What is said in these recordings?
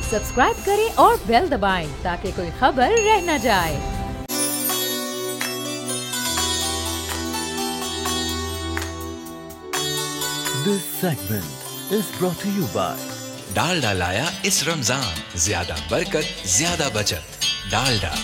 Subscribe करें और bell दबाएं ताकि कोई खबर रह न जाए। This segment is brought to you by Dalda लाया इस रमजान, ज्यादा बरकत ज्यादा बचत। डालडा।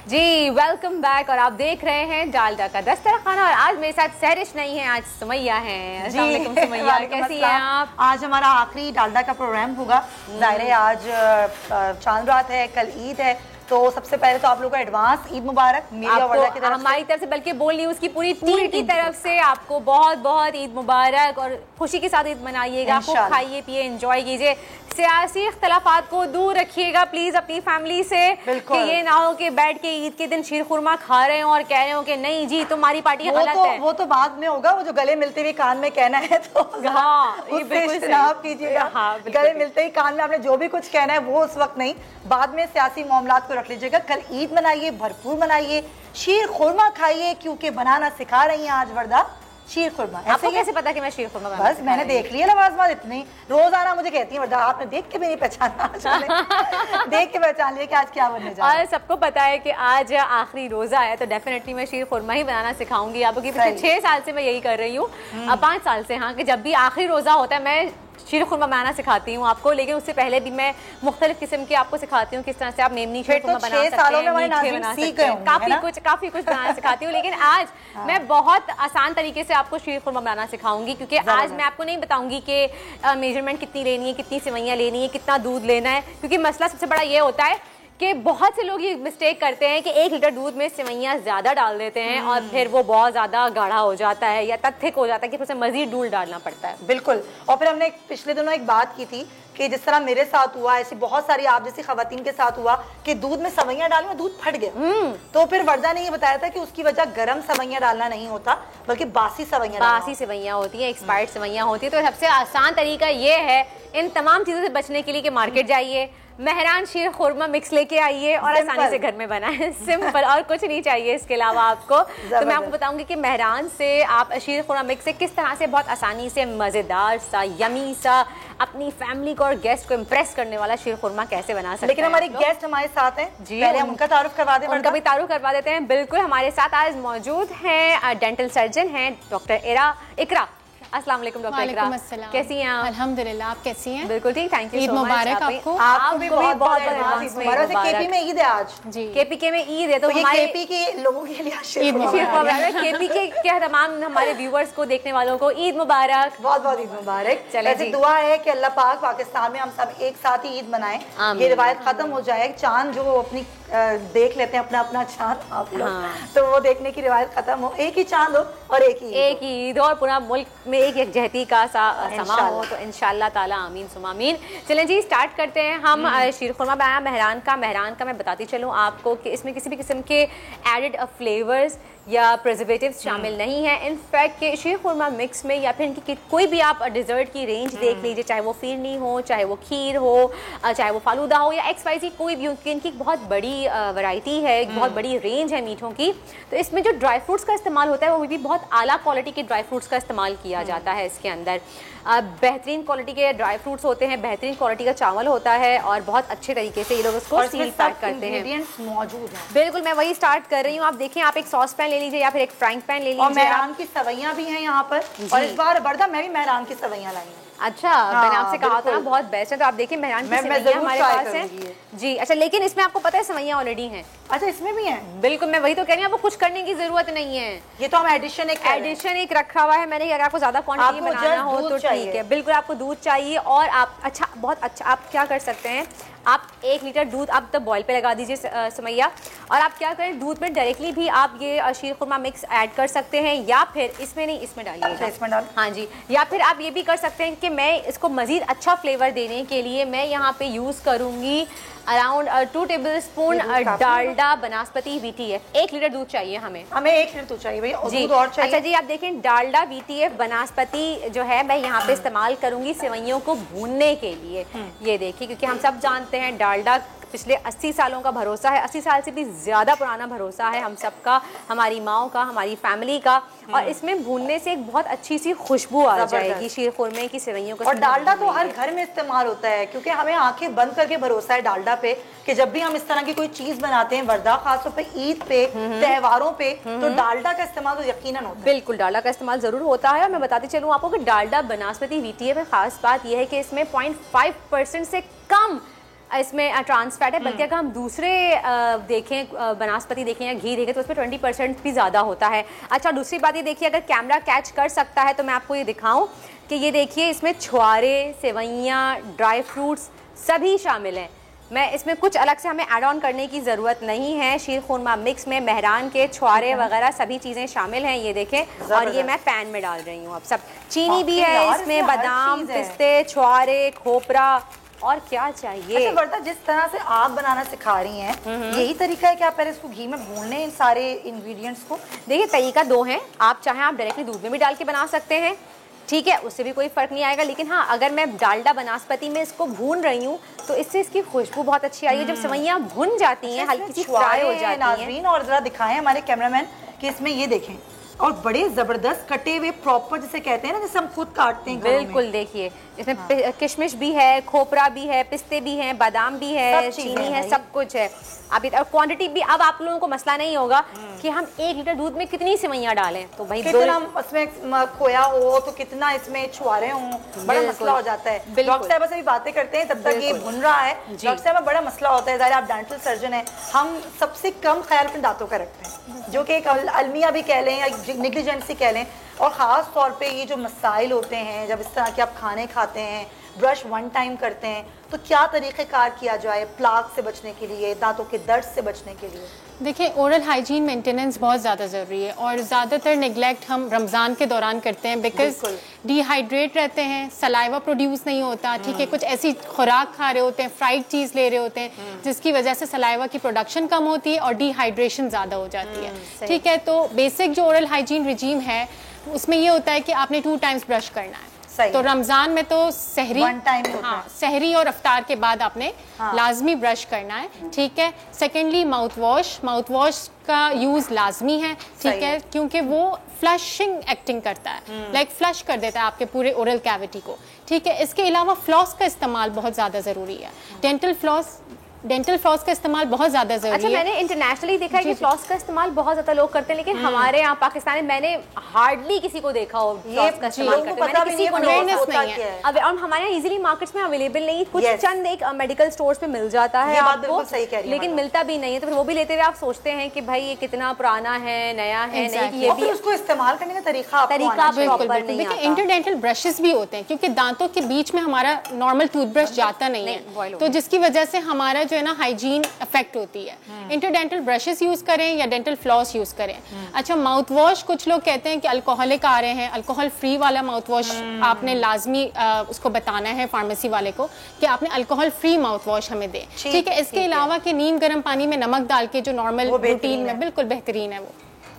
जी वेलकम बैक और आप देख रहे हैं डालडा का दस्तरखाना। और आज मेरे साथ सहरिश नहीं है, आज सुमैया हैं। अस्सलाम वालेकुम सुमैया, कैसी हैं आप? आज हमारा आखिरी डालडा का प्रोग्राम होगा। जाहिर है आज चांद रात है, कल ईद है, तो सबसे पहले तो आप लोगों को एडवांस ईद मुबारक मेरी और वर्दा की तरफ से, हमारी तरफ से, बल्कि बोल रही हूँ उसकी पूरी टीम की तरफ से आपको बहुत बहुत ईद मुबारक और खुशी के साथ ईद मनाइएगा। खूब खाइए पिए, एंजॉय कीजिए, सियासी इख्तलाफात को दूर रखिएगा प्लीज अपनी फैमिली से, कि ये ना हो कि बैठ के ईद के दिन शीर खुरमा खा रहे हो और कह रहे हो कि नहीं जी तुम्हारी पार्टी गलत है। वो तो बाद में होगा, वो जो गले मिलते हुए कान में कहना है तो हाँ कीजिएगा। गले मिलते ही कान में आपने जो भी कुछ कहना है वो उस वक्त नहीं, बाद में सियासी मामलात को रख लीजिएगा। कल ईद मनाइए, भरपूर मनाइए, शीर खुरमा खाइए, क्योंकि बनाना सिखा रही हैं आज वर्दा शीर खुरमा। आपको कैसे पता कि मैं शीर खुरमा बनाना? बस मैंने देख लिया नमाज बाद, इतनी रोजाना मुझे कहती है वर्दा आपने देख के भी नहीं पहचाना। देख के पहचान लिया कि आज क्या बनने जा रहा है। और सबको पता है कि आज आखिरी रोजा है, तो डेफिनेटली मैं शीर खुरमा ही बनाना सिखाऊंगी आपको, कि पिछले 6 साल से मैं यही कर रही हूँ। 5 साल से, हाँ, कि जब भी आखिरी रोजा होता है मैं शीर खुरमा बनाना सिखाती हूँ आपको, लेकिन उससे पहले भी मैं मुख्तलिफ किस्म के आपको सिखाती हूँ किस तरह से आप मेमनी शीर खुरमा बना सकते हैं, काफी कुछ बनाना सिखाती हूँ। लेकिन आज मैं बहुत आसान तरीके से आपको शीर खुरमा बनाना सिखाऊंगी, क्योंकि आज मैं आपको नहीं बताऊंगी कि मेजरमेंट कितनी लेनी है, कितनी सेवइयाँ लेनी है, कितना दूध लेना है, क्योंकि मसला सबसे बड़ा ये होता है कि बहुत से लोग ये मिस्टेक करते हैं कि 1 लीटर दूध में सेवइयाँ ज़्यादा डाल देते हैं और फिर वो बहुत ज़्यादा गाढ़ा हो जाता है या थिक हो जाता है कि फिर उसे मज़ीद दूध डालना पड़ता है। बिल्कुल। और फिर हमने पिछले दिनों एक बात की थी कि जिस तरह मेरे साथ हुआ, ऐसी बहुत सारी आप जैसी खवातीन के साथ हुआ कि दूध में सेवइयाँ डाली में दूध फट गया। तो फिर वर्दा ने ये बताया था कि उसकी वजह गर्म सेवइयाँ डालना नहीं होता, बल्कि बासी सेवइयाँ होती हैं, एक्सपायर्ड सेवइयाँ होती है। तो सबसे आसान तरीका ये है इन तमाम चीज़ों से बचने के लिए कि मार्केट जाइए, मेहरान शीर खुरमा मिक्स लेके आइए और आसानी से घर में बनाएं। सिंपल, और कुछ नहीं चाहिए इसके अलावा आपको। तो मैं आपको बताऊंगी कि मेहरान से आप शीर खुरमा मिक्स से किस तरह से बहुत आसानी से मज़ेदार सा, यमी सा, अपनी फैमिली को और गेस्ट को इम्प्रेस करने वाला शीर खुरमा कैसे बना सकते हैं। लेकिन हमारे गेस्ट हमारे साथ हैं जी, पहले हम उनका तारुफ करवा दें। उनका भी तारुफ करवा देते हैं। बिल्कुल, हमारे साथ आज मौजूद हैं डेंटल सर्जन हैं डॉक्टर इकरा। अस्सलाम वालेकुम डॉक्टर इकरा, कैसी हैं आप? अल्हम्दुलिल्लाह, आप कैसी हैं? बिल्कुल ठीक, thank you Eid so much. मुबारक आपको। आपको भी बहुत बहुत मुबारक। केपी में ईद है आज जी, केपी में ईद है, तो हमारे केपी के लोगों के लिए ईद मुबारक। केपी के तमाम हमारे व्यूअर्स को, देखने वालों को ईद मुबारक, बहुत बहुत ईद मुबारक। चलिए, दुआ है कि अल्लाह पाक पाकिस्तान में हम सब एक साथ ही ईद मनाएं, ये रिवायत खत्म हो जाए। चांद जो अपनी देख लेते हैं अपना अपना चांद आप लोग, तो वो देखने की रिवायत खत्म हो, एक ही चांद हो और एक ही ईद और पूरा मुल्क में एक यकजहती का समा हो, तो इंशाअल्लाह ताला आमीन सुमा आमीन। चलें जी, स्टार्ट करते हैं हम। शीर खुरमा बनाया मेहरान का मैं बताती चलूँ आपको कि इसमें किसी भी किस्म के एडेड फ्लेवर्स या प्रिजर्वेटिव्स शामिल नहीं है। इनफैक्ट कि शीर खुरमा मिक्स में या फिर इनकी कोई भी आप डिज़र्ट की रेंज देख लीजिए, चाहे वो फिरनी हो, चाहे वो खीर हो, चाहे वो फालूदा हो या XYZ कोई भी, इनकी बहुत बड़ी वैरायटी है, एक बहुत बड़ी रेंज है मीठों की। तो इसमें जो ड्राई फ्रूट्स का इस्तेमाल होता है वो भी बहुत आला क्वालिटी के ड्राई फ्रूट्स का इस्तेमाल किया जाता है इसके अंदर। बेहतरीन क्वालिटी के ड्राई फ्रूट्स होते हैं, बेहतरीन क्वालिटी का चावल होता है और बहुत अच्छे तरीके से ये लोग उसको सील पैक करते हैं। मौजूद है। बिल्कुल, मैं वही स्टार्ट कर रही हूँ। आप देखें, आप एक सॉस पैन ले लीजिए या फिर एक फ्राइंग पैन ले लीजिए। और मेहरान की सेवइयाँ भी हैं यहाँ पर, और इस बार बरदा मैं भी मेहरान की सेवइयाँ लाई हूँ। अच्छा, मैंने आपसे कहा था ना बहुत बेस्ट है, तो आप देखिए मेहरान की सेवइयाँ हमारे पास है जी। अच्छा, लेकिन इसमें आपको पता है सेवइयाँ ऑलरेडी हैं। अच्छा, इसमें भी हैं? बिल्कुल, मैं वही तो कह रही हूँ, आपको कुछ करने की जरूरत नहीं है। ये तो हम एडिशन एक रखा हुआ है मैंने, अगर आपको ज्यादा क्वांटिटी बनाना हो तो ठीक है। बिल्कुल, आपको दूध चाहिए और आप बहुत अच्छा आप क्या कर सकते हैं, आप 1 लीटर दूध आप तो बॉईल पे लगा दीजिए सुमैया, और आप क्या करें, दूध में डायरेक्टली भी आप ये शीर खुरमा मिक्स ऐड कर सकते हैं, या फिर इसमें नहीं, इसमें डालिए। इसमें डाल, हाँ जी। या फिर आप ये भी कर सकते हैं कि मैं इसको मजीद अच्छा फ्लेवर देने के लिए मैं यहाँ पे यूज करूँगी around 2 tablespoon Dalda vanaspati VTF। 1 litre दूध चाहिए हमें 1 लीटर दूध चाहिए भैया, दूध और चाहिए। अच्छा जी, आप देखें डालडा VTF बनास्पति जो है मैं यहाँ पे इस्तेमाल करूंगी सेवइयों को भूनने के लिए। ये देखिए, क्योंकि हम सब जानते हैं डालडा पिछले 80 सालों का भरोसा है, 80 साल से भी ज़्यादा पुराना भरोसा है हम सबका, हमारी माओ का, हमारी फैमिली का। और इसमें भूनने से एक बहुत अच्छी सी खुशबू आ जाएगी शीर खुरमे की, सेवइयों का। और डालडा तो हर घर में इस्तेमाल होता है, क्योंकि हमें आंखें बंद करके भरोसा है डालडा पे कि जब भी हम इस तरह की कोई चीज बनाते हैं, वर्दा खासतौर पे ईद पे, त्योहारों पे, तो डालडा का इस्तेमाल तो यकीनन होता है। बिल्कुल, डालडा का इस्तेमाल जरूर होता है। और मैं बताती चलूँ आपको कि डालडा बनास्पति वीटीए में खास बात यह है कि इसमें 0.5% से कम इसमें ट्रांस फैट है, बल्कि अगर हम दूसरे देखें, बनास्पति देखें या घी देखें, तो उसमें 20% भी ज़्यादा होता है। अच्छा, दूसरी बात ये देखिए, अगर कैमरा कैच कर सकता है तो मैं आपको ये दिखाऊं कि ये देखिए इसमें छुआरे, सेवइयाँ, ड्राई फ्रूट्स सभी शामिल हैं। मैं इसमें कुछ अलग से हमें ऐड ऑन करने की ज़रूरत नहीं है। शीर खुरमा मिक्स में मेहरान के छुआरे वगैरह सभी चीज़ें शामिल हैं, ये देखें। और ये मैं पैन में डाल रही हूँ। अब सब चीनी भी है इसमें, बादाम, पिस्ते, छुआरे, खोपरा, और क्या चाहिए। अच्छा वर्दा, जिस तरह से आप बनाना सिखा रही हैं, यही तरीका है कि आप पहले इसको घी में भून लें इन सारे इंग्रेडिएंट्स को? देखिए, तरीका दो है। आप चाहें आप डायरेक्टली दूध में भी डाल के बना सकते हैं, ठीक है, उससे भी कोई फर्क नहीं आएगा। लेकिन हाँ, अगर मैं डालडा बनास्पति में इसको भून रही हूँ तो इससे इसकी खुशबू बहुत अच्छी आएगी। जब सेवइयाँ भुन जाती हैं, हल्की सी फ्राई हो जाती हैं। नाज़रीन, और जरा दिखाएं हमारे कैमरामैन कि इसमें ये देखें, और बड़े जबरदस्त कटे हुए प्रॉपर जिसे कहते हैं ना, जैसे हम खुद काटते हैं। बिल्कुल, देखिए इसमें किशमिश भी है, खोपरा भी है, पिस्ते भी हैं, बादाम भी है, चीनी है, सब कुछ है। अभी क्वांटिटी भी अब आप लोगों को मसला नहीं होगा कि हम 1 लीटर दूध में कितनी सेवइयाँ डालें, तो भाई कितना इसमें खोया हो तो कितना इसमें छुआरे हों, बड़ा मसला हो जाता है। डॉक्टर साहब से भी बातें करते हैं तब तक ये भुन रहा है। डॉक्टर साहब बड़ा मसला होता है, ज़ाहिर आप डेंटल सर्जन है, हम सबसे कम ख्याल अपने दांतों का रखते हैं, जो कि एक अलमिया भी कह लें या निग्लिजेंसी कह लें। और ख़ास तौर पे ये जो मसाइल होते हैं, जब इस तरह के आप खाने खाते हैं, ब्रश 1 टाइम करते हैं, तो क्या तरीक़ेकार किया जाए प्लाक से बचने के लिए, दांतों के दर्द से बचने के लिए? देखिए, ओरल हाइजीन मेंटेनेंस बहुत ज़्यादा ज़रूरी है, और ज़्यादातर नेग्लेक्ट हम रमज़ान के दौरान करते हैं, बिकॉज डिहाइड्रेट रहते हैं, सलाइवा प्रोड्यूस नहीं होता, ठीक है, कुछ ऐसी खुराक खा रहे होते हैं, फ्राइड चीज़ ले रहे होते हैं, जिसकी वजह से सलाइवा की प्रोडक्शन कम होती है और डिहाइड्रेशन ज़्यादा हो जाती है, ठीक है। तो बेसिक जो ओरल हाइजीन रिजीम है उसमें ये होता है कि आपने 2 टाइम्स ब्रश करना है। तो रमज़ान में तो सहरी, 1 टाइम होता है। सहरी और अफ्तार के बाद आपने लाजमी ब्रश करना है, ठीक है। सेकेंडली माउथ वॉश का यूज़ लाजमी है, ठीक है, क्योंकि वो फ्लशिंग एक्टिंग करता है, लाइक फ्लश कर देता है आपके पूरे ओरल कैविटी को, ठीक है। इसके अलावा फ्लॉस का इस्तेमाल बहुत ज़्यादा ज़रूरी है। डेंटल फ्लॉस का इस्तेमाल बहुत ज़्यादा ज़रूरी है। अच्छा, मैंने इंटरनेशनली देखा है कि फ्लॉस का इस्तेमाल बहुत ज़्यादा लोग करते हैं, लेकिन हमारे यहाँ पाकिस्तान में मैंने हार्डली किसी को देखा हो फ्लॉस का इस्तेमाल करते। मैंने किसी को नहीं है। अब और हमारे यहाँ इजीली मार्केट्स में अवेलेबल नहीं, कुछ चंद एक मेडिकल स्टोर्स पे मिल जाता है आपको, लेकिन मिलता भी नहीं है। तो फिर वो भी लेते हुए आप सोचते हैं कि भाई ये कितना पुराना है, नया है, नहीं, ये भी उसको इस्तेमाल करने का तरीका प्रॉपर नहीं है। इंटरडेंटल ब्रशेस भी होते हैं, क्योंकि दांतों के बीच में हमारा नॉर्मल टूथब्रश जाता नहीं है, तो जिसकी वजह से हमारा जो है ना हाइजीन अफेक्ट होती है। इंटरडेंटल ब्रशेस यूज करें या डेंटल फ्लॉस यूज करें। अच्छा, माउथ वॉश, कुछ लोग कहते हैं कि अल्कोहलिक आ रहे हैं, अल्कोहल फ्री वाला माउथ वॉश आपने लाजमी उसको बताना है फार्मेसी वाले को कि आपने अल्कोहल फ्री माउथ वॉश हमें दे, ठीक है। इसके अलावा कि नीम गर्म पानी में नमक डाल के जो नॉर्मल रूटीन में बिल्कुल बेहतरीन है वो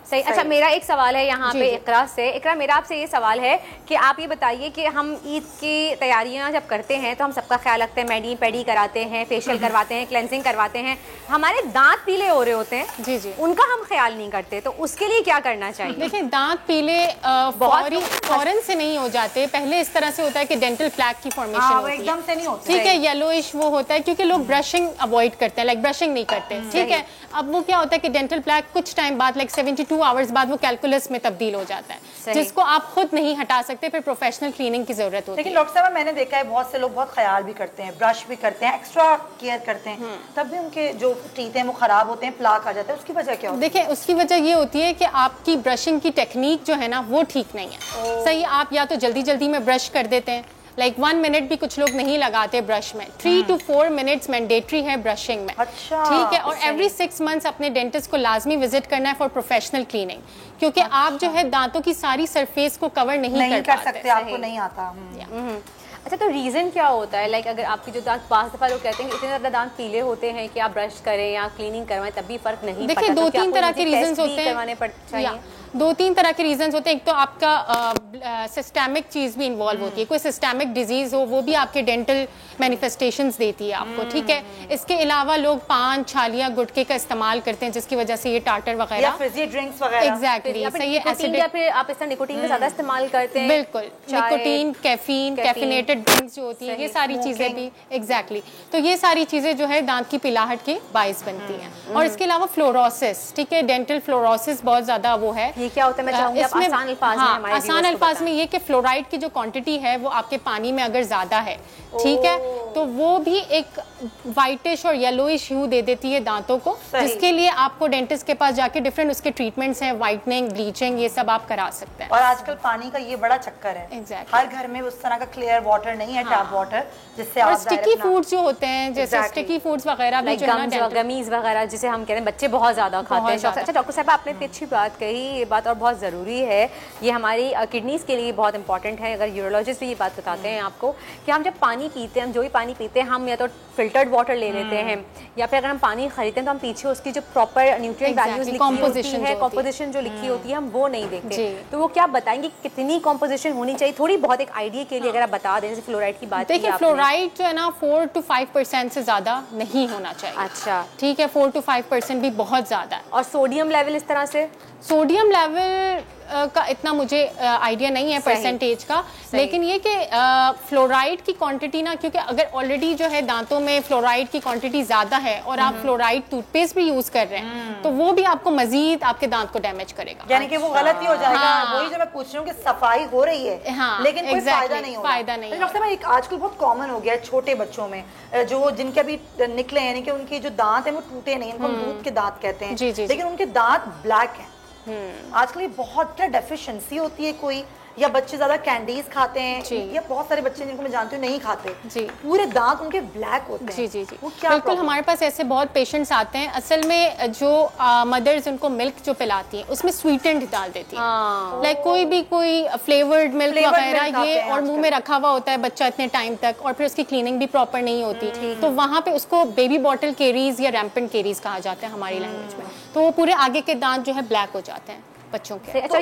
सही। अच्छा, मेरा एक सवाल है यहाँ पे इकरा से। इकरा, मेरा आपसे ये सवाल है कि आप ये बताइए कि हम ईद की तैयारियाँ जब करते हैं तो हम सबका ख्याल रखते हैं, मेडी पेडी कराते हैं, फेशियल करवाते हैं, क्लेंजिंग करवाते हैं, हमारे दांत पीले हो रहे होते हैं, जी जी, उनका हम ख्याल नहीं करते, तो उसके लिए क्या करना चाहिए? देखिए, दांत पीले फौरन से नहीं हो जाते, पहले इस तरह से होता है कि डेंटल प्लैक की फॉर्मेशन एकदम से नहीं होती, ठीक है, येलोइश वो होता है, क्योंकि लोग ब्रशिंग अवॉइड करते हैं, लाइक ब्रशिंग नहीं करते, ठीक है। अब वो क्या होता है कि डेंटल प्लैक कुछ टाइम बाद, लाइक 72 आवर्स बाद वो कैलकुलस में तब्दील हो जाता है, जिसको आप खुद नहीं हटा सकते, फिर प्रोफेशनल क्लीनिंग की जरूरत होती है। लेकिन डॉक्टर साहब, मैंने देखा है बहुत से लोग बहुत ख्याल भी करते हैं, ब्रश भी करते हैं, एक्स्ट्रा केयर करते हैं, तब भी उनके जो टीथ हैं वो खराब होते हैं, प्लाक आ जाता है, उसकी वजह क्या होती है? देखिए, उसकी वजह ये होती है कि आपकी ब्रशिंग की टेक्निक जो है ना वो ठीक नहीं है। सही, आप या तो जल्दी जल्दी में ब्रश कर देते हैं, लाइक 1 मिनट भी कुछ लोग नहीं लगाते ब्रश में, 3 to 4 मिनट्स मैंडेटरी है ब्रशिंग में, अच्छा, ठीक है। और एवरी 6 मंथ्स अपने डेंटिस्ट को लाजमी विजिट करना है फॉर प्रोफेशनल क्लीनिंग, क्योंकि आप जो है दांतों की सारी सरफेस को कवर नहीं कर सकते, आपको नहीं आता। अच्छा, तो रीज़न क्या होता है? लाइक अगर आपकी जो दांत, 5 दफ़ा लोग कहते हैं कि इतने ज़्यादा दांत पीले होते हैं कि आप ब्रश करें या क्लीनिंग करवाएं तब भी फर्क नहीं। देखिए, 2-3 तरह के रीजंस होते हैं। 2-3 तरह के रीजंस होते हैं। एक तो आपका सिस्टेमिक चीज़ भी इन्वॉल्व होती है, कोई सिस्टेमिक डिजीज हो वो भी आपके डेंटल मैनिफेस्टेशंस देती है आपको, ठीक है। इसके अलावा लोग पान, छालियाँ, गुटखे का इस्तेमाल करते हैं जिसकी वजह से ये टाटर वगैरह, फिजी ड्रिंक्स वगैरह, एग्जैक्टली सही है, आप इस निकोटीन का ज्यादा इस्तेमाल करते हैं। बिल्कुल, निकोटीन, कैफीन, कैफिनेटेड ड्रिंक्स जो होती है, ये सारी चीजें भी एग्जैक्टली तो ये सारी चीजें जो है दांत की पिलाहट के बाइस बनती हैं। और इसके अलावा फ्लोरोसिस, ठीक है, डेंटल फ्लोरोसिस बहुत ज्यादा वो है। ये क्या होता है, मैं चाहूंगी आप आसान अल्फाज में हमारे आसान अल्फाज में ये कि फ्लोराइड की जो क्वांटिटी है वो आपके पानी में अगर ज्यादा है, ठीक है, तो वो भी एक वाइटिश और येलोइश ह्यू दे देती है दांतों को, जिसके लिए आपको डेंटिस्ट के पास जाके डिफरेंट उसके ट्रीटमेंट्स हैं, व्हाइटनिंग, ब्लीचिंग, ये सब आप करा सकते हैं। और आजकल पानी का ये बड़ा चक्कर है, हर घर में उस तरह का क्लियर वाटर नहीं है, टैप वाटर, जिससे और स्टिकी फूड्स जो होते हैं, जैसे स्टिकी फूड्स वगैरह भी जो है ना, गमीज वगैरह जिसे हम कहते हैं, बच्चे बहुत ज्यादा खाते हैं। अच्छा डॉक्टर साहब, आपने इतनी अच्छी बात कही, ये बात और बहुत ज़रूरी है, ये हमारी किडनीज़ के लिए बहुत इंपॉर्टेंट है। अगर यूरोलॉजिस्ट भी ये बात बताते हैं आपको कि हम जब पानी पीते हैं, हम जो भी पानी पीते हैं, हम या तो फिल्टर्ड वाटर ले लेते हैं, या फिर अगर हम पानी खरीदते हैं तो हम पीछे उसकी जो प्रॉपर न्यूट्रिएंट वैल्यूज लिखी होती है, कॉम्पोजिशन जो लिखी होती है, हम वो नहीं देखते। तो वो क्या बताएंगे कितनी कॉम्पोजिशन होनी चाहिए, थोड़ी बहुत एक आइडिया के लिए अगर आप बता दें। जैसे फ्लोराइड की बात, देखिए फ्लोराइड जो है ना 4 to 5% से ज्यादा नहीं होना चाहिए। अच्छा, ठीक है, 4 to 5% भी बहुत ज्यादा है। और सोडियम लेवल इस तरह से, सोडियम लेवल का इतना मुझे आइडिया नहीं है परसेंटेज का, लेकिन ये कि फ्लोराइड की क्वांटिटी ना, क्योंकि अगर ऑलरेडी जो है दांतों में फ्लोराइड की क्वांटिटी ज्यादा है और आप फ्लोराइड टूथपेस्ट भी यूज कर रहे हैं, तो वो भी आपको मजीद आपके दांत को डैमेज करेगा, यानी कि वो गलत ही हो जाएगा। वही जो मैं पूछ रही हूँ कि सफाई हो रही है, लेकिन कोई फायदा नहीं होगा। डॉक्टर साहब, एक आजकल बहुत कॉमन हो गया है छोटे बच्चों में, जो जिनके अभी निकले हैं, यानी कि उनके जो दांत है वो टूटे नहीं, उनको दूध के दांत कहते हैं, लेकिन उनके दांत ब्लैक हैं। आजकल ये बहुत क्या डेफिशिएंसी होती है कोई, या बच्चे ज्यादा कैंडीज खाते हैं, या बहुत सारे बच्चे जिनको मैं जानती हूँ नहीं खाते, पूरे दांत उनके ब्लैक होते हैं। जी वो क्या बिल्कुल, हमारे पास ऐसे बहुत पेशेंट्स आते हैं। असल में जो मदर्स उनको मिल्क जो पिलाती हैं उसमें स्वीटेंड डाल देती हैं, लाइक कोई फ्लेवर्ड मिल्क वगैरह, ये और मुंह में रखा हुआ होता है बच्चा इतने टाइम तक, और फिर उसकी क्लीनिंग भी प्रॉपर नहीं होती, तो वहाँ पे उसको बेबी बॉटल केरीज या रैम्पेंट केरीज कहा जाता है हमारी लैंग्वेज में। तो वो पूरे आगे के दांत जो है ब्लैक हो जाते हैं बच्चों के। अच्छा,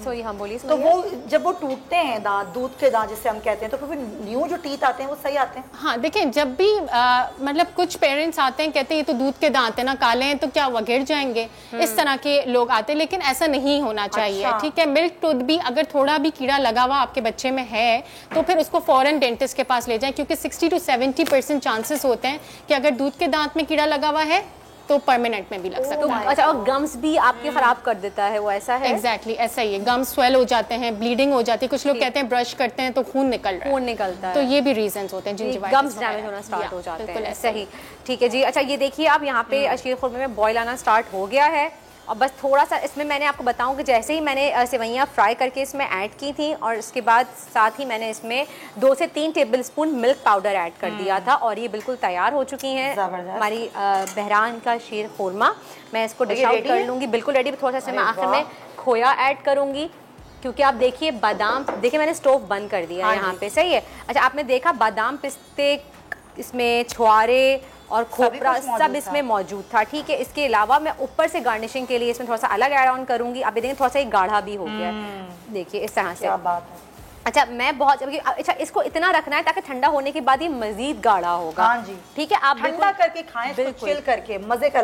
सॉरी, हम बोलिए। तो वो जब वो टूटते हैं दांत, दूध के दांत जिसे हम कहते हैं, तो फिर न्यू जो टीथ आते हैं वो सही आते हैं? हाँ, देखें, जब भी मतलब कुछ पेरेंट्स आते हैं कहते हैं ये तो दूध के दांत है ना, काले हैं तो क्या वो गिर जाएंगे, इस तरह के लोग आते हैं, लेकिन ऐसा नहीं होना चाहिए। ठीक है, मिल्क टूथ भी अगर थोड़ा भी कीड़ा लगा हुआ आपके बच्चे में है तो फिर उसको फौरन डेंटिस्ट के पास ले जाएं, क्योंकि 60 to 70% चांसेस होते हैं कि अगर दूध के दांत में कीड़ा लगा हुआ है तो परमानेंट में भी लग सकता है। अच्छा, और गम्स भी आपके खराब कर देता है, वो ऐसा है? एग्जैक्टली ऐसा ही है, गम्स स्वेल हो जाते हैं, ब्लीडिंग हो जाती है, कुछ लोग कहते हैं ब्रश करते हैं तो खून निकलता है, तो ये भी रीजंस होते हैं, जिंजिवाइटिस, गम्स डैमेज होना स्टार्ट हो जाते हैं। सही, ठीक है जी। अच्छा, ये देखिए आप यहाँ पे शीर खुरमे में बॉयल आना स्टार्ट हो गया है, और बस थोड़ा सा इसमें मैंने आपको बताऊं कि जैसे ही मैंने सेवइयाँ फ्राई करके इसमें ऐड की थी, और इसके बाद साथ ही मैंने इसमें 2 से 3 टेबलस्पून मिल्क पाउडर ऐड कर दिया था, और ये बिल्कुल तैयार हो चुकी हैं हमारी बहरान का शीर खुरमा। मैं इसको डिश आउट कर लूँगी, बिल्कुल रेडी। थोड़ा सा इसमें मैं आखिर में खोया ऐड करूँगी, क्योंकि आप देखिए बादाम, देखिए मैंने स्टोव बंद कर दिया यहाँ पे, सही है। अच्छा, आपने देखा बादाम, पिस्ते, इसमें छुआरे और खोपरा सब इसमें मौजूद था, ठीक है। इसके अलावा मैं ऊपर से गार्निशिंग के लिए इसमें थोड़ा सा अलग ऐड ऑन करूंगी। आप देखेंगे थोड़ा सा एक गाढ़ा भी हो गया, देखिए इस तरह से। क्या बात है। अच्छा, मैं बहुत, अच्छा इसको इतना रखना है ताकि ठंडा होने के बाद ये मजीद गाढ़ा होगा। हाँ जी, ठीक है। आप ठंडा करके खाएं, बिल्कुल चिल करके, मजे का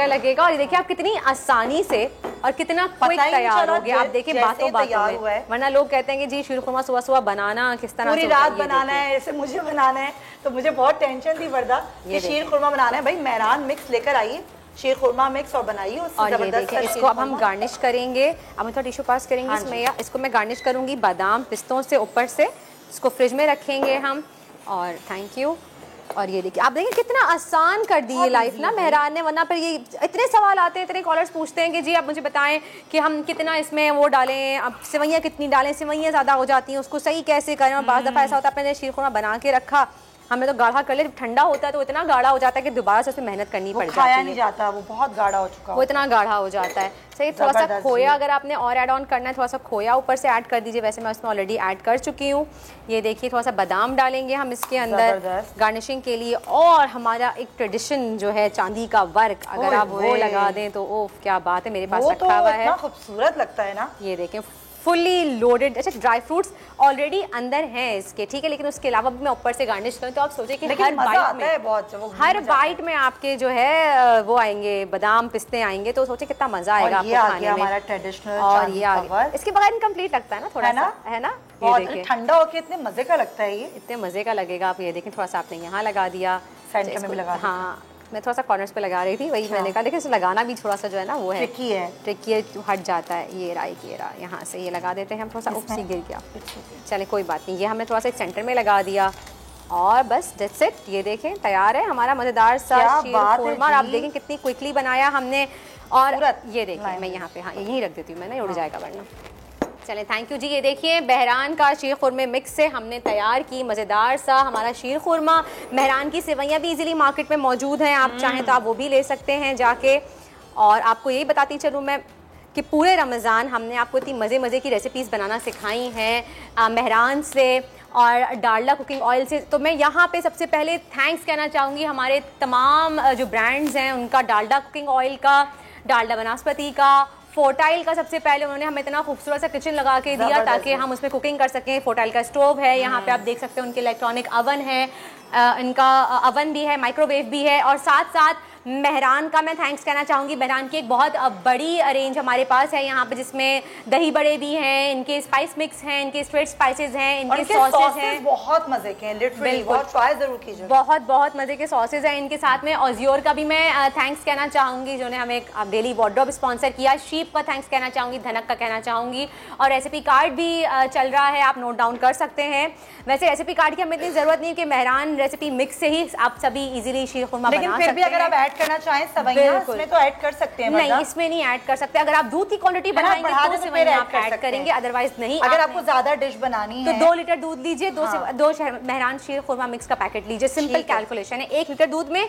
लगेगा। और ये देखिए आप कितनी आसानी से और कितना क्विक तैयार हो गया। आप देखिए बातों में, वरना लोग कहते हैं कि जी शीर खुरमा सुबह सुबह बनाना किस तरह, पूरी रात बनाना है, ऐसे मुझे बनाना है, तो मुझे बहुत टेंशन थी वर्दा कि शीर खुरमा बनाना है। भाई मेहरान मिक्स लेकर आइए, शीर खुरमा मिक्स और बनाइए, और ये देखिए इसको अब हम गार्निश करेंगे। अब मैं थोड़ा टिश्यू पास करेंगे इसमें, या इसको मैं गार्निश करूंगी बादाम पिस्तों से ऊपर से, इसको फ्रिज में रखेंगे हम। और थैंक यू। और ये देखिए, आप देखिए कितना आसान कर दी है लाइफ ना मेहरान ने, वरना फिर ये इतने सवाल आते हैं, इतने कॉलर्स पूछते हैं कि जी आप मुझे बताएं कि हम कितना इसमें वो डालें, अब सेवइयाँ कितनी डालें, सेवइयाँ ज़्यादा हो जाती हैं, उसको सही कैसे करें। और बाज़ दफ़ा ऐसा होता है, मैंने शीर खुरमा बना के रखा, हमें तो गाढ़ा कर ले, जब ठंडा होता है तो इतना गाढ़ा हो जाता है कि दोबारा से उसमें मेहनत करनी पड़ जाती है, खाया नहीं जाता, वो बहुत गाढ़ा हो चुका, वो इतना गाढ़ा हो जाता है। सही, थोड़ा सा खोया अगर आपने और ऐड ऑन करना है, थोड़ा सा खोया ऊपर से ऐड कर दीजिए, वैसे मैं उसमें ऑलरेडी ऐड कर चुकी हूँ। ये देखिए थोड़ा सा बादाम डालेंगे हम इसके अंदर गार्निशिंग के लिए, और हमारा एक ट्रेडिशन जो है चांदी का वर्क, अगर आप वो लगा दें तो ओह क्या बात है, मेरे पास रखा हुआ है, खूबसूरत लगता है ना। ये देखें फुल्ली लोडेड। अच्छा, ड्राई फ्रूट्स ऑलरेडी अंदर हैं इसके, ठीक है, लेकिन उसके अलावा भी मैं ऊपर से गार्निश करूँ तो आप सोचे कि हर बाइट में आपके जो है वो आएंगे बादाम पिस्ते आएंगे, तो सोचे कितना मजा आएगा आपको खाने में। हमारा ट्रेडिशनल और ये इसके बगैर इनकम्प्लीट लगता है ना थोड़ा सा, है ना। बहुत ठंडा होके इतने मजे का लगता है, ये इतने मजे का लगेगा। आप ये देखें थोड़ा सा आपने यहाँ लगा दिया, सेंटर में भी लगा, हाँ मैं थोड़ा सा कॉर्नर्स पे लगा रही थी, वही मैंने कहा, लेकिन इसे लगाना भी थोड़ा सा जो है ना वो है ट्रिकी है, हट जाता है। ये रहा यहाँ से ये लगा देते हैं हम, थोड़ा सा उपसी गिर गया, चले कोई बात नहीं, ये हमने थोड़ा सा सेंटर में लगा दिया और बस दैट्स इट। ये देखें तैयार है हमारा मजेदार सा शीर खुरमा। आप देखें कितनी क्विकली बनाया हमने। और ये देखिए मैं यहाँ पे, हाँ यहीं रख देती हूँ मैं ना, उड़ जाएगा वरना। चलें थैंक यू जी। ये देखिए बहरान का शीर खुरमे मिक्स से हमने तैयार की मज़ेदार सा हमारा शीर खुरमा। बहरान की सेवइयाँ भी इजीली मार्केट में मौजूद हैं, आप चाहें तो आप वो भी ले सकते हैं जाके। और आपको यही बताती चलूँ मैं कि पूरे रमज़ान हमने आपको इतनी मज़े की रेसिपीज़ बनाना सिखाई हैं बहरान से और डालडा कुकिंग ऑयल से। तो मैं यहाँ पे सबसे पहले थैंक्स कहना चाहूँगी हमारे तमाम जो ब्रांड्स हैं उनका, डालडा कुकिंग ऑयल का, डालडा वनस्पति का, फोर्टाइल का। सबसे पहले उन्होंने हमें इतना खूबसूरत सा किचन लगा के दिया ताकि हम उसमें कुकिंग कर सकें। फोर्टाइल का स्टोव है, यहाँ पे आप देख सकते हैं उनके इलेक्ट्रॉनिक अवन है, इनका अवन भी है, माइक्रोवेव भी है। और साथ साथ मेहरान का मैं थैंक्स कहना चाहूँगी। मेहरान की एक बहुत बड़ी रेंज हमारे पास है यहाँ पे, जिसमें दही बड़े भी हैं, इनके स्पाइस मिक्स हैं, इनके स्ट्रेट स्पाइसेस हैं, इनके सॉसेज हैं, बहुत मजे के हैं, लिटरली बहुत ट्राई जरूर कीजिए, बहुत मजे के सॉसेज हैं इनके। साथ में ऑजियोर का भी मैं थैंक्स कहना चाहूँगी, जिन्होंने हमें डेली वार्डरोब स्पॉन्सर किया। शीप का थैंक्स कहना चाहूँगी, धनक का कहना चाहूँगी। और रेसिपी कार्ड भी चल रहा है, आप नोट डाउन कर सकते हैं। वैसे रेसिपी कार्ड की हमें इतनी जरूरत नहीं कि मेहरान रेसिपी मिक्स से ही आप सभी इजीली शीर खुरमा बना सकते हैं, लेकिन फिर भी अगर आप ऐड करना चाहें सवैयां इसमें तो ऐड कर सकते हैं। नहीं, इसमें नहीं ऐड कर सकते। अगर आप दूध की क्वांटिटी बढ़ाएंगे तो सवैयां आप ऐड करेंगे, अदरवाइज नहीं। अगर आपको ज्यादा डिश बनानी है तो 2 लीटर दूध लीजिए, 2 मेहरान शीर खुरमा मिक्स का पैकेट लीजिए। सिंपल कैलकुलेशन है, 1 लीटर दूध में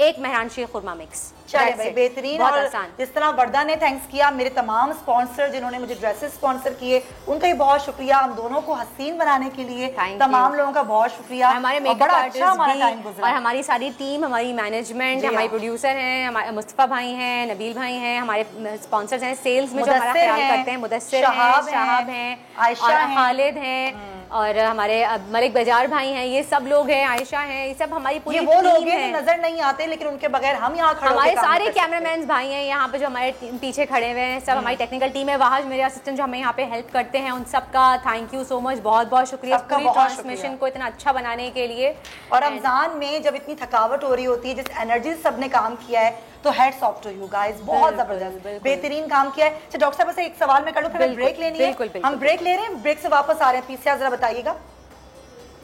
1 मेहरान शीर खुरमा मिक्स। चलिए भाई बेहतरीन। और जिस तरह वर्दा ने थैंक्स किया, मेरे तमाम स्पॉन्सर जिन्होंने मुझे ड्रेसेस स्पॉन्सर किए उनका भी बहुत शुक्रिया। हम दोनों को हसीन बनाने के लिए तमाम लोगों का बहुत शुक्रिया। हमारे मेकअप आर्टिस्ट भी और हमारी सारी टीम, हमारी मैनेजमेंट, हमारे प्रोड्यूसर हैं, हमारे मुस्तफा भाई हैं, नबील भाई हैं, हमारे स्पॉन्सर्स हैं सेल्स में जो हमारा ख्याल करते हैं, मुदस्सिर हैं, शाहब हैं, आयशा हैं, खालिद हैं, और हमारे मलिक बाजार भाई हैं, ये सब लोग हैं, आयशा हैं, ये सब हमारी पूरी वो लोग हैं नजर नहीं आते लेकिन उनके बगैर हम यहाँ खड़े, हमारे सारे कैमरामैन भाई हैं यहाँ पे जो हमारे पीछे खड़े हुए हैं, सब हमारी टेक्निकल टीम है। वहाज मेरे असिस्टेंट जो हमें यहाँ पे हेल्प करते हैं, उन सबका थैंक यू सो मच, बहुत शुक्रिया पूरी ट्रांसमिशन को इतना अच्छा बनाने के लिए। और रमजान में जब इतनी थकावट हो रही होती है, जिस एनर्जी से सबने काम किया है, तो heads off to you guys, बहुत जबरदस्त बेहतरीन काम किया है। अच्छा डॉक्टर साहब, एक सवाल मैं करूँ, फिर ब्रेक लेनी है, हम ब्रेक ले रहे हैं, ब्रेक से वापस आ रहे हैं, पीछे जरा बताइएगा।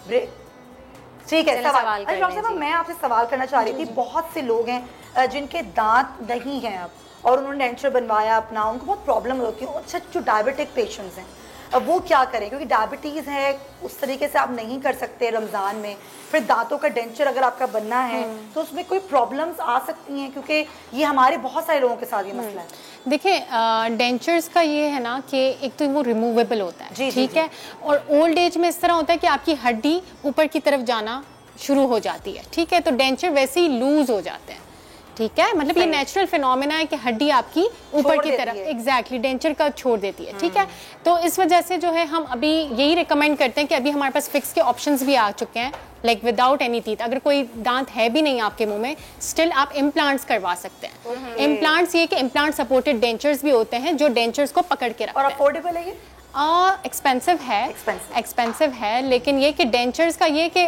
ब्रेक ठीक है, सवाल। डॉक्टर साहब मैं आपसे सवाल करना चाह रही थी, बहुत से लोग हैं जिनके दांत नहीं हैं अब और उन्होंने डेंचर बनवाया अपना, उनको बहुत प्रॉब्लम होती है। अच्छा जो डायबिटिक पेशेंट्स हैं अब वो क्या करें, क्योंकि डायबिटीज़ है, उस तरीके से आप नहीं कर सकते रमज़ान में। फिर दांतों का डेंचर अगर आपका बनना है तो उसमें कोई प्रॉब्लम्स आ सकती हैं, क्योंकि ये हमारे बहुत सारे लोगों के साथ ये मसला है। देखिए डेंचर्स का ये है ना कि एक तो वो रिमूवेबल होता है, ठीक है, और ओल्ड एज में इस तरह होता है कि आपकी हड्डी ऊपर की तरफ जाना शुरू हो जाती है, ठीक है, तो डेंचर वैसे ही लूज हो जाते हैं, ठीक है, मतलब ये नेचुरल फिनोमेना है कि हड्डी आपकी ऊपर की तरफ एग्जैक्टली डेंचर का छोड़ देती है, ठीक है। तो इस वजह से जो है हम अभी यही रिकमेंड करते हैं कि अभी हमारे पास फिक्स के ऑप्शंस भी आ चुके हैं, लाइक विदाउट एनी टीथ। अगर कोई दांत है भी नहीं आपके मुंह में, स्टिल आप इम्प्लांट्स करवा सकते हैं। इम्प्लांट्स ये कि इम्प्लांट सपोर्टेड डेंचर्स भी होते हैं जो डेंचर्स को पकड़ के रखते हैं। और अफोर्डेबल है ये? एक्सपेंसिव है, लेकिन ये कि डेंचर्स का ये कि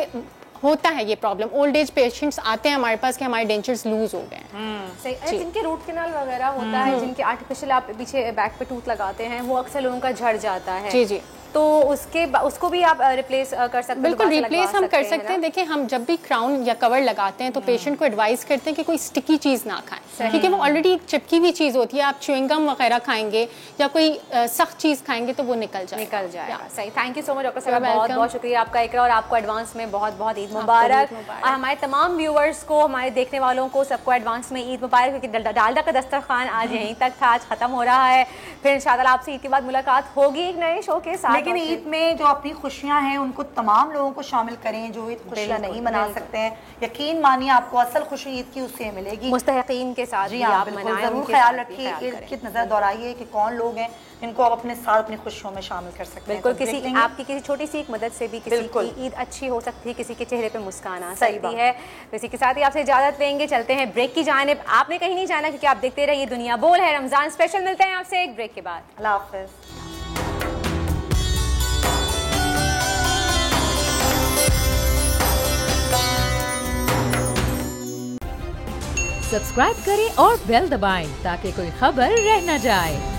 होता है ये प्रॉब्लम, ओल्ड एज पेशेंट्स आते हैं हमारे पास कि हमारे डेंचर्स लूज हो गए हैं। जिनके रूट कैनाल वगैरह होता है, जिनके आर्टिफिशियल आप पीछे बैक पे टूथ लगाते हैं, वो अक्सर लोगों का झड़ जाता है। जी जी, तो उसको भी आप रिप्लेस कर सकते हैं? बिल्कुल रिप्लेस हम कर सकते हैं। देखिए हम जब भी क्राउन या कवर लगाते हैं तो पेशेंट को एडवाइस करते हैं कि कोई स्टिकी चीज़ ना खाएं, क्योंकि वो ऑलरेडी एक चिपकी हुई चीज़ होती है। आप च्युइंगम वगैरह खाएंगे या कोई सख्त चीज़ खाएंगे तो वो निकल जाएगा। सही, thank you so much doctor साहब, बहुत बहुत शुक्रिया आपका इकरा, और आपको एडवांस में बहुत बहुत ईद मुबारक। और हमारे तमाम व्यूअर्स को, हमारे देखने वालों को सबको एडवांस में ईद मुबारक, क्योंकि डालडा का दस्तरखान आज यहीं तक था, आज खत्म हो रहा है। फिर इंशाल्लाह आपसे ईद के बाद मुलाकात होगी एक नए शो के साथ। लेकिन ईद में जो अपनी खुशियां हैं उनको तमाम लोगों को शामिल करें जो ईद खुशियां नहीं मना सकते हैं। यकीन मानिए आपको असल खुशी ईद की उससे मिलेगी, मुस्तहिकीन के साथ। जी हाँ, बिल्कुल जरूर ख्याल रखिए, ईद की नजर दोहराइए कि कौन लोग हैं जिनको आप अपने साथ अपनी खुशियों में शामिल कर सकते हैं। बिल्कुल, आपकी किसी छोटी सी एक मदद से भी किसी की ईद अच्छी हो सकती है, किसी के चेहरे पे मुस्कान आ सकती है। तो इसी के साथ ही आपसे इजाजत लेंगे, चलते हैं ब्रेक की जानिब। आपने कहीं नहीं जाना, क्योंकि आप देखते रहिए दुनिया बोल है रमजान स्पेशल। मिलते हैं आपसे एक ब्रेक के बाद। अल्लाह हाफिज़। सब्सक्राइब करें और बेल दबाएं ताकि कोई खबर रह न जाए।